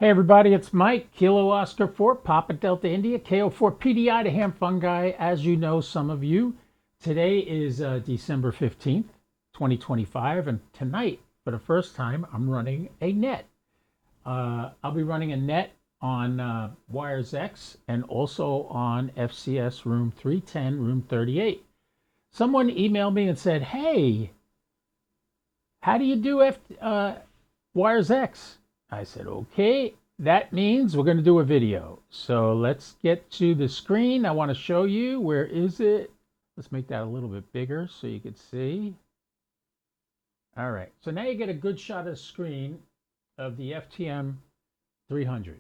Hey everybody, it's Mike, Kilo Oscar 4, Papa Delta India, KO4 PDI to Ham Fungi. As you know, some of you, today is December 15th, 2025, and tonight, for the first time, I'm running a net. I'll be running a net on WiresX and also on FCS room 310, room 38. Someone emailed me and said, hey, how do you do WiresX? I said, okay, that means we're going to do a video. So let's get to the screen. I want to show you. Where is it? Let's make that a little bit bigger so you can see. All right. So now you get a good shot of the screen of the FTM 300.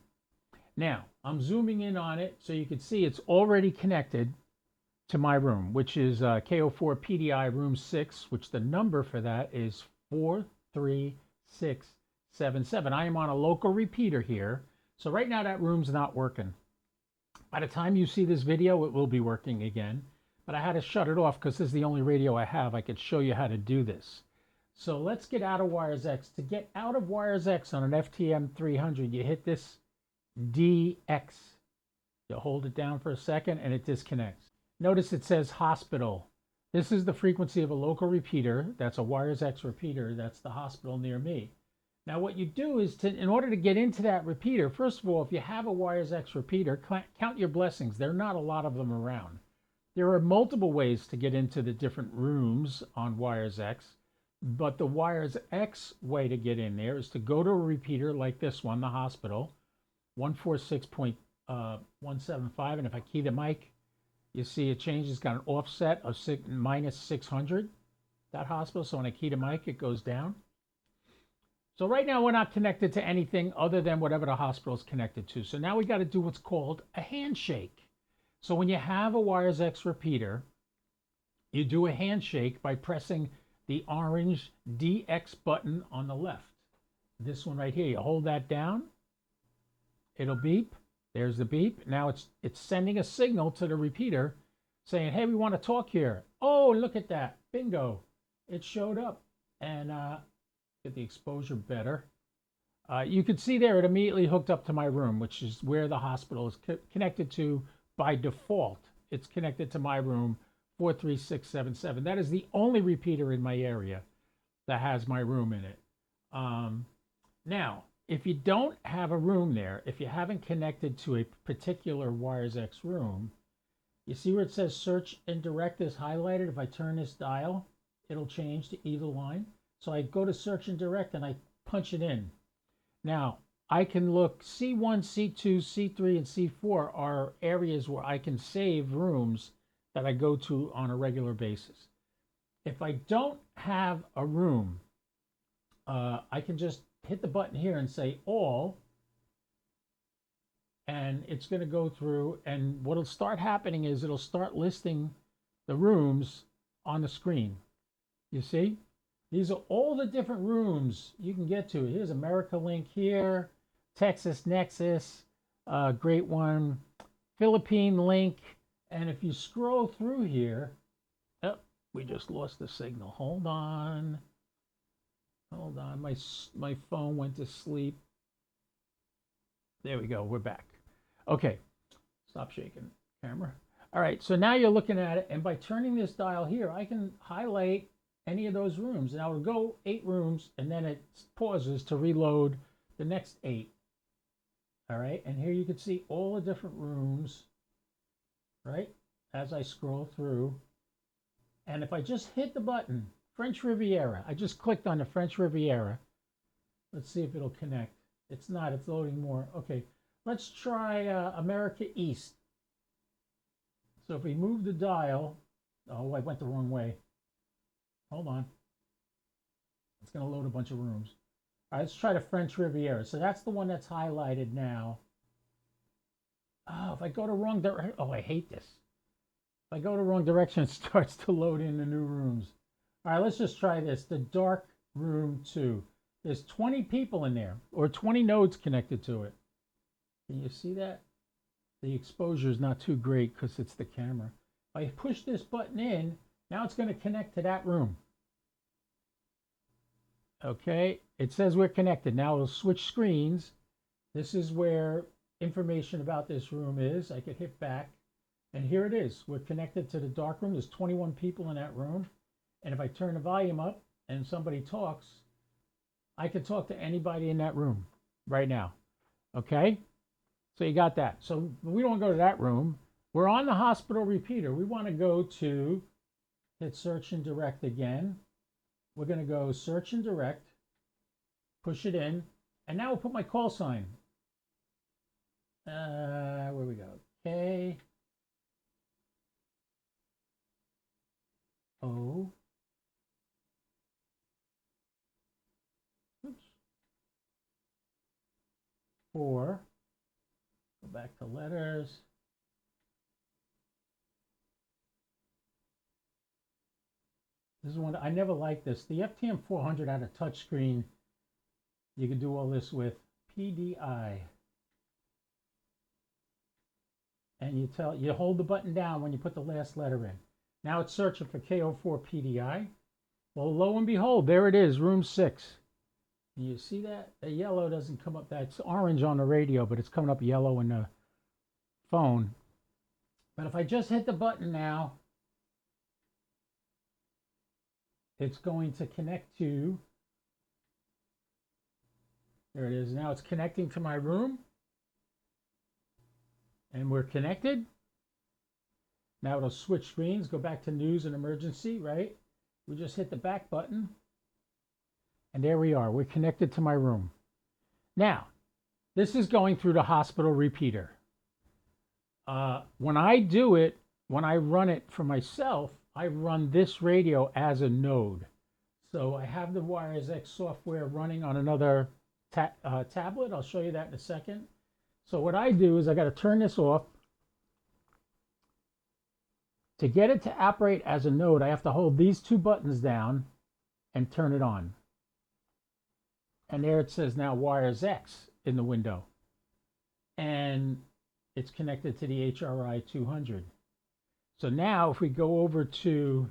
Now, I'm zooming in on it so you can see it's already connected to my room, which is KO4 PDI room 6, which the number for that is 43677. I am on a local repeater here. So right now that room's not working. By the time you see this video, it will be working again. But I had to shut it off because this is the only radio I have. I could show you how to do this. So let's get out of WiresX. To get out of WiresX on an FTM 300, you hit this DX. You hold it down for a second and it disconnects. Notice it says hospital. This is the frequency of a local repeater. That's a WiresX repeater. That's the hospital near me. Now what you do is, in order to get into that repeater, first of all, if you have a WiresX repeater, count your blessings. There are not a lot of them around. There are multiple ways to get into the different rooms on WiresX, but the WiresX way to get in there is to go to a repeater like this one, the hospital, 146.175, and if I key the mic, you see it changes. It's got an offset of minus 600, that hospital, so when I key the mic, it goes down. So right now we're not connected to anything other than whatever the hospital is connected to. So now we got to do what's called a handshake. So when you have a WiresX repeater, you do a handshake by pressing the orange DX button on the left. This one right here, you hold that down, it'll beep. There's the beep. Now it's sending a signal to the repeater saying, hey, we want to talk here. Oh, look at that. Bingo. It showed up. And get the exposure better. You can see there it immediately hooked up to my room, which is where the hospital is connected to by default. It's connected to my room, 43677. That is the only repeater in my area that has my room in it. Now, if you don't have a room there, if you haven't connected to a particular WiresX room, you see where it says search and direct is highlighted. If I turn this dial, it'll change to either line. So I go to search and direct and I punch it in. Now I can look C1, C2, C3, and C4 are areas where I can save rooms that I go to on a regular basis. If I don't have a room, I can just hit the button here and say all, and it's going to go through, and what'll start happening is it'll start listing the rooms on the screen. You see? These are all the different rooms you can get to. Here's America Link here, Texas Nexus, great one, Philippine Link. And if you scroll through here, oh, we just lost the signal. Hold on. Hold on. My phone went to sleep. There we go. We're back. Okay. Stop shaking, camera. All right. So now you're looking at it. And by turning this dial here, I can highlight any of those rooms. Now it'll go 8 rooms and then it pauses to reload the next 8. All right, and here you can see all the different rooms, right, as I scroll through. And if I just hit the button, French Riviera, I just clicked on the French Riviera. Let's see if it'll connect. It's not, it's loading more. Okay, let's try America East. So if we move the dial, oh, I went the wrong way. Hold on. It's going to load a bunch of rooms. All right, let's try the French Riviera. So that's the one that's highlighted now. Oh, if I go the wrong direction, oh, I hate this. If I go the wrong direction, it starts to load in the new rooms. All right, let's just try this. The dark room 2. There's 20 people in there, or 20 nodes connected to it. Can you see that? The exposure is not too great because it's the camera. If I push this button in, now it's going to connect to that room. Okay, it says we're connected. Now we'll switch screens. This is where information about this room is. I could hit back, and here it is. We're connected to the dark room. There's 21 people in that room. And if I turn the volume up and somebody talks, I could talk to anybody in that room right now. Okay? So you got that. So we don't go to that room. We're on the hospital repeater. We want to go to, hit search and direct again. We're going to go search and direct, push it in, and now we'll put my call sign. Where we go? K O. Oops. 4. Go back to letters. This is one I never liked this. The FTM 400 had a touch screen. You can do all this with PDI. And you hold the button down when you put the last letter in. Now it's searching for K04 PDI. Well, lo and behold, there it is, room 6. And you see that? The yellow doesn't come up. That's orange on the radio, but it's coming up yellow in the phone. But if I just hit the button now, it's going to connect to, there it is. Now it's connecting to my room. And we're connected. Now it'll switch screens, go back to news and emergency, right? We just hit the back button. And there we are. We're connected to my room. Now, this is going through the hospital repeater. When I do it, when I run it for myself, I run this radio as a node. So I have the WiresX software running on another tablet. I'll show you that in a second. So what I do is I got to turn this off. To get it to operate as a node, I have to hold these 2 buttons down and turn it on. And there it says now WiresX in the window. And it's connected to the HRI 200. So now if we go over to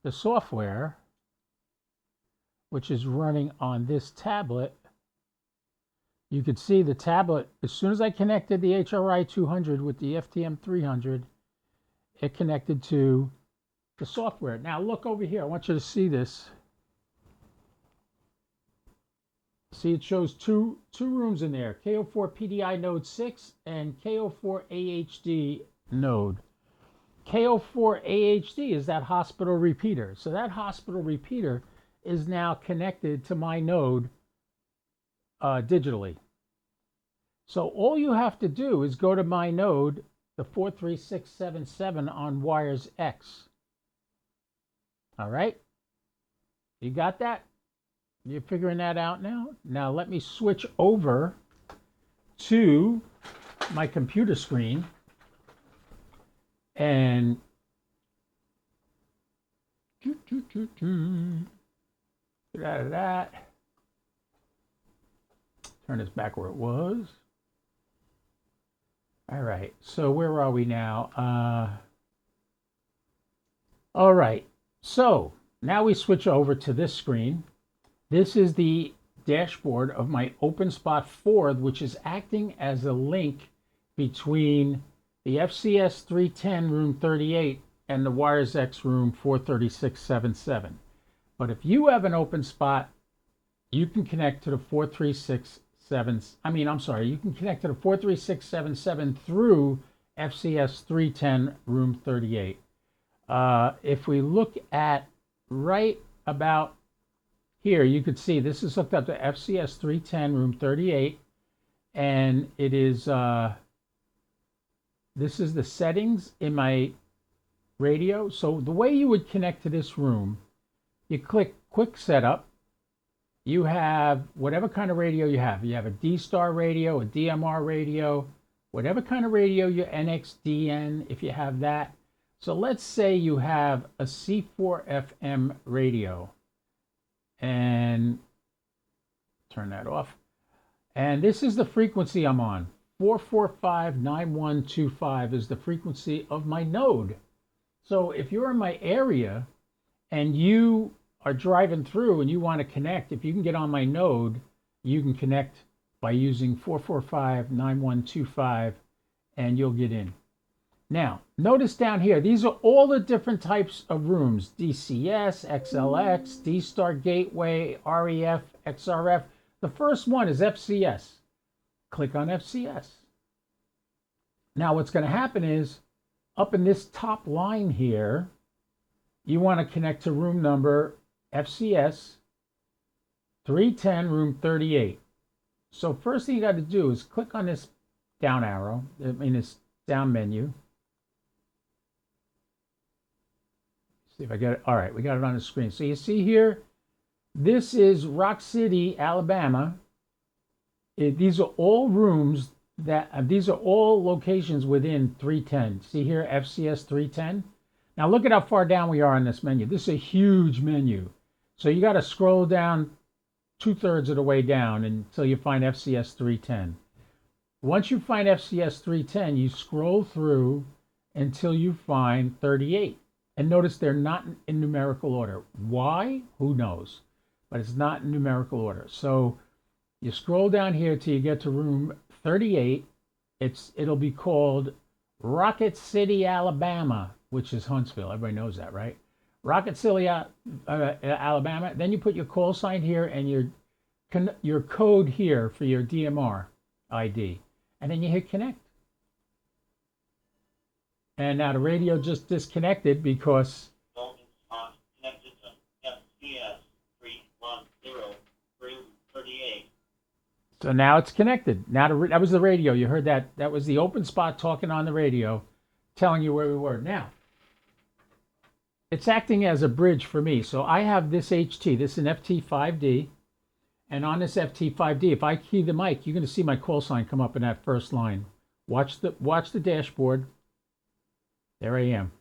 the software, which is running on this tablet, you could see the tablet, as soon as I connected the HRI 200 with the FTM 300, it connected to the software. Now look over here. I want you to see this. See, it shows two rooms in there, K04 PDI node 6 and K04 AHD node. K04 AHD is that hospital repeater. So that hospital repeater is now connected to my node digitally. So all you have to do is go to my node, the 43677 on WiresX. All right? You got that? You're figuring that out now? Now let me switch over to my computer screen and get out of that. Turn this back where it was. All right, so where are we now? All right, so now we switch over to this screen. This is the dashboard of my OpenSpot 4, which is acting as a link between the FCS-310 room 38 and the WiresX room 43677. But if you have an OpenSpot, you can connect to the 43677 through FCS-310 room 38. If we look at right about here, you could see this is hooked up to FCS-310 room 38, and it is this is the settings in my radio. So the way you would connect to this room, you click quick setup. You have whatever kind of radio you have. You have a D-Star radio, a DMR radio, whatever kind of radio, your NXDN, if you have that. So let's say you have a C4FM radio. And turn that off. And this is the frequency I'm on. 4459125 is the frequency of my node. So if you're in my area and you are driving through and you want to connect, if you can get on my node, you can connect by using 445-9125, and you'll get in. Now, notice down here, these are all the different types of rooms: DCS, XLX, D-Star Gateway, REF, XRF. The first one is FCS. Click on FCS. Now, what's going to happen is, up in this top line here, you want to connect to room number FCS-310, room 38. So first thing you got to do is click on this down arrow, this down menu. See if I get it. All right, we got it on the screen. So you see here, this is Rock City, Alabama. These are all rooms these are all locations within 310. See here, FCS 310. Now look at how far down we are on this menu. This is a huge menu. So you got to scroll down 2/3 of the way down until you find FCS 310. Once you find FCS 310, you scroll through until you find 38. And notice they're not in numerical order. Why? Who knows? But it's not in numerical order. So you scroll down here till you get to room 38. It'll be called Rocket City, Alabama, which is Huntsville. Everybody knows that, right? Rocket City, Alabama. Then you put your call sign here and your code here for your DMR ID. And then you hit connect. And now the radio just disconnected because connected to FCS 310 room 38. So now it's connected. Now that was the radio. You heard that. That was the open spot talking on the radio, telling you where we were. Now, it's acting as a bridge for me. So I have this HT. This is an FT5D. And on this FT5D, if I key the mic, you're going to see my call sign come up in that first line. Watch the dashboard. There I am.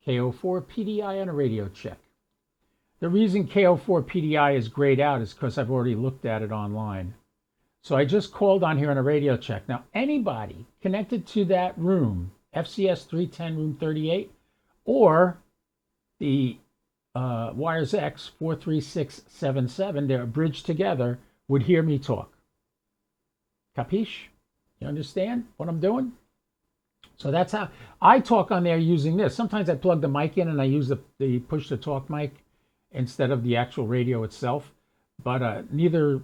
KO4 PDI on a radio check. The reason KO4 PDI is grayed out is because I've already looked at it online. So I just called on here on a radio check. Now, anybody connected to that room, FCS 310 room 38, or the WiresX 43677, they're bridged together, would hear me talk. Capiche? You understand what I'm doing? So that's how I talk on there using this. Sometimes I plug the mic in and I use the push-to-talk mic instead of the actual radio itself. But either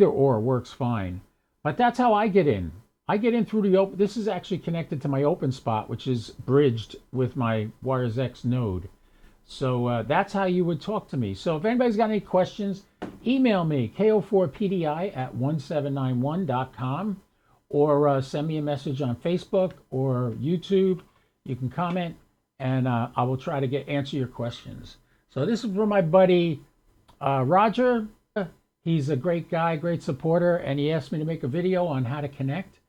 or works fine. But that's how I get in. I get in through the open. This is actually connected to my open spot, which is bridged with my WiresX node. So that's how you would talk to me. So if anybody's got any questions, email me, ko4pdi@1791.com, or send me a message on Facebook or YouTube. You can comment, and I will try to answer your questions. So this is from my buddy Roger. He's a great guy, great supporter, and he asked me to make a video on how to connect.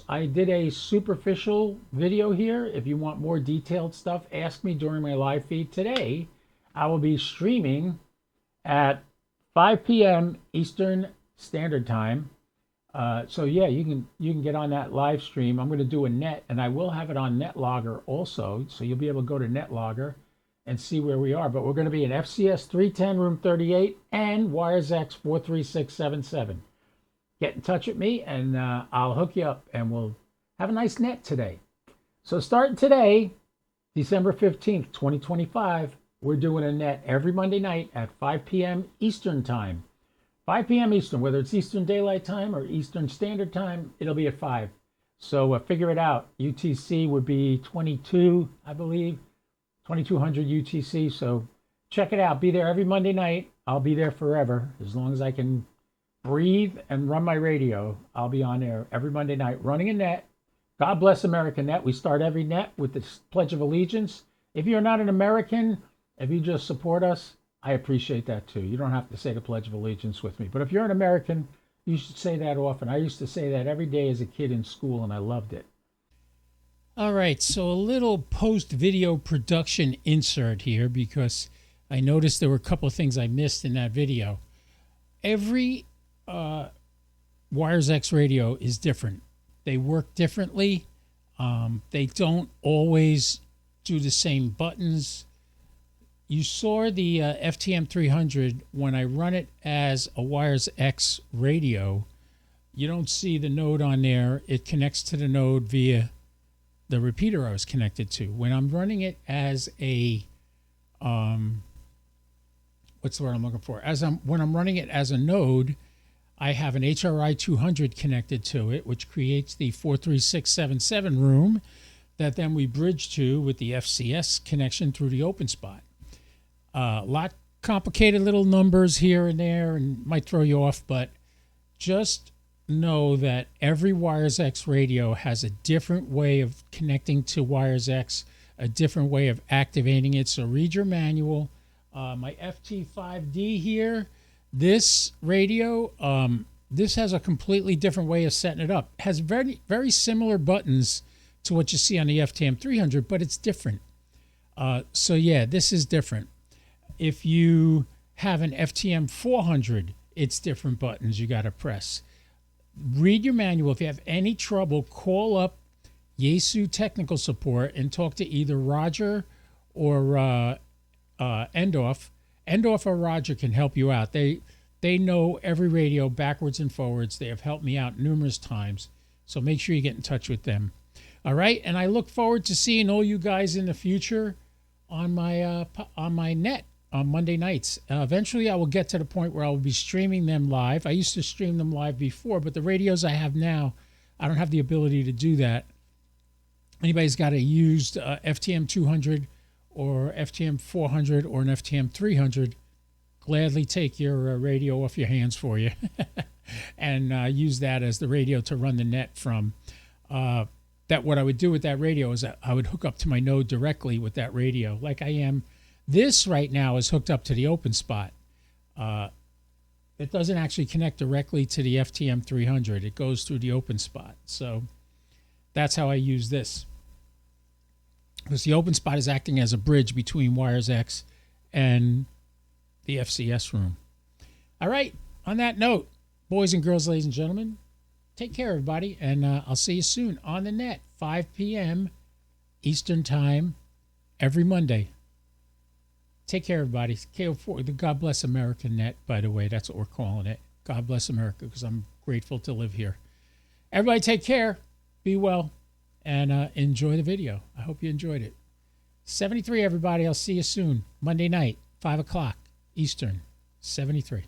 I did a superficial video here. If you want more detailed stuff, ask me during my live feed. Today, I will be streaming at 5 p.m. Eastern Standard Time. So yeah, you can get on that live stream. I'm going to do a net, and I will have it on NetLogger also, so you'll be able to go to NetLogger and see where we are. But we're going to be in FCS 310 room 38 and WiresX 43677. Get in touch with me, and I'll hook you up, and we'll have a nice net today. So starting today, December 15th, 2025, we're doing a net every Monday night at 5 p.m. Eastern Time. 5 p.m. Eastern, whether it's Eastern Daylight Time or Eastern Standard Time, it'll be at 5. So figure it out. UTC would be 22, I believe, 2200 UTC. So check it out. Be there every Monday night. I'll be there forever. As long as I can breathe and run my radio, I'll be on there every Monday night running a net. God bless America Net. We start every net with the Pledge of Allegiance. If you're not an American, if you just support us, I appreciate that too. You don't have to say the Pledge of Allegiance with me. But if you're an American, you should say that often. I used to say that every day as a kid in school, and I loved it. All right, so a little post-video production insert here, because I noticed there were a couple of things I missed in that video. Every WiresX radio is different. They work differently. They don't always do the same buttons. you saw the FTM300. When I run it as a WiresX radio, you don't see the node on there. It connects to the node via the repeater I was connected to. When I'm running it as a what's the word I'm looking for? When I'm running it as a node, I have an HRI 200 connected to it, which creates the 43677 room that then we bridge to with the FCS connection through the open spot. A lot complicated little numbers here and there and might throw you off, but just know that every WiresX radio has a different way of connecting to WiresX, a different way of activating it. So read your manual. My FT5D here, this radio, this has a completely different way of setting it up. It has very, very similar buttons to what you see on the FTM300, but it's different. So yeah, this is different. If you have an FTM400, it's different buttons you got to press. Read your manual. If you have any trouble, call up Yaesu technical support and talk to either Roger or Endorf. Endorf or Roger can help you out. They know every radio backwards and forwards. They have helped me out numerous times. So make sure you get in touch with them. All right, and I look forward to seeing all you guys in the future on my net on Monday nights. Eventually, I will get to the point where I will be streaming them live. I used to stream them live before, but the radios I have now, I don't have the ability to do that. Anybody's got a used FTM 200 or FTM 400 or an FTM 300, gladly take your radio off your hands for you and use that as the radio to run the net from. That what I would do with that radio is I would hook up to my node directly with that radio like I am. This right now is hooked up to the open spot. It doesn't actually connect directly to the FTM 300. It goes through the open spot. So that's how I use this. Because the open spot is acting as a bridge between WiresX and the FCS room. All right. On that note, boys and girls, ladies and gentlemen, take care, everybody. And I'll see you soon on the net, 5 p.m. Eastern Time, every Monday. Take care, everybody. KO4, the God Bless America net, by the way. That's what we're calling it. God Bless America, because I'm grateful to live here. Everybody take care. Be well. And enjoy the video. I hope you enjoyed it. 73, everybody. I'll see you soon. Monday night, 5 o'clock Eastern. 73.